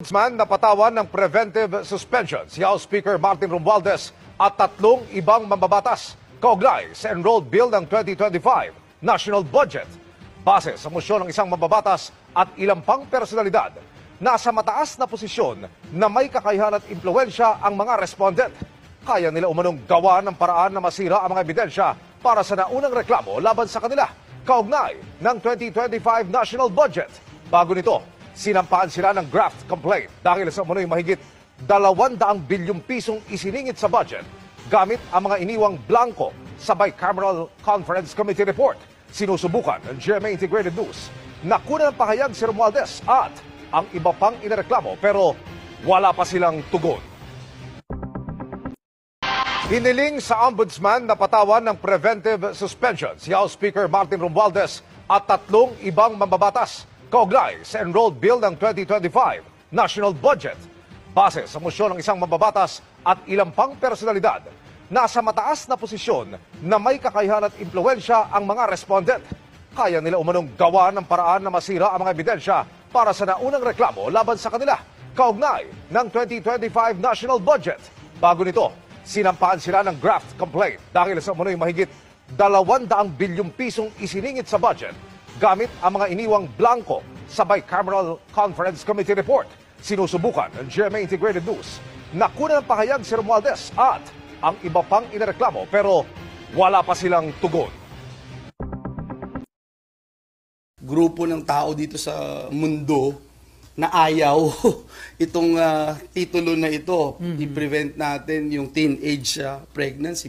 Ombudsman napatawan ng preventive suspension si House Speaker Martin Romualdez at 3 ibang mambabatas kaugnay sa enrolled bill ng 2025 national budget. Base sa mosyon ng isang mambabatas at ilang pang personalidad, nasa mataas na posisyon na may kakayahan at impluwensya ang mga respondent. Kaya nila umanong gawa ng paraan na masira ang mga ebidensya para sa naunang reklamo laban sa kanila kaugnay ng 2025 national budget. Bago nito, sinampahan sila ng graft complaint dahil sa umano'y mahigit 200 bilyong pisong isiningit sa budget gamit ang mga iniwang blanco sa Bicameral Conference Committee report. Sinusubukan ng GMA Integrated News na kunan ng pahayag si Romualdez at ang iba pang inareklamo pero wala pa silang tugon. Hiniling sa Ombudsman na patawan ng preventive suspension si House Speaker Martin Romualdez at 3 ibang mambabatas kaugnay sa enrolled bill ng 2025 national budget. Base sa mosyon ng isang mambabatas at ilang pang personalidad, nasa mataas na posisyon na may kakayahan at impluwensya ang mga respondent. Kaya nila umanong gawa ng paraan na masira ang mga ebidensya para sa naunang reklamo laban sa kanila kaugnay ng 2025 national budget. Bago nito, sinampahan sila ng graft complaint dahil sa umano'y mahigit 200 bilyong pisong isiningit sa budget gamit ang mga iniwang blanco sa Bicameral Conference Committee report. Sinusubukan ng GMA Integrated News na kunan ng pahayag si Romualdez at ang iba pang inareklamo pero wala pa silang tugon. Grupo ng tao dito sa mundo na ayaw itong titulo na ito. I-prevent natin yung teenage pregnancy.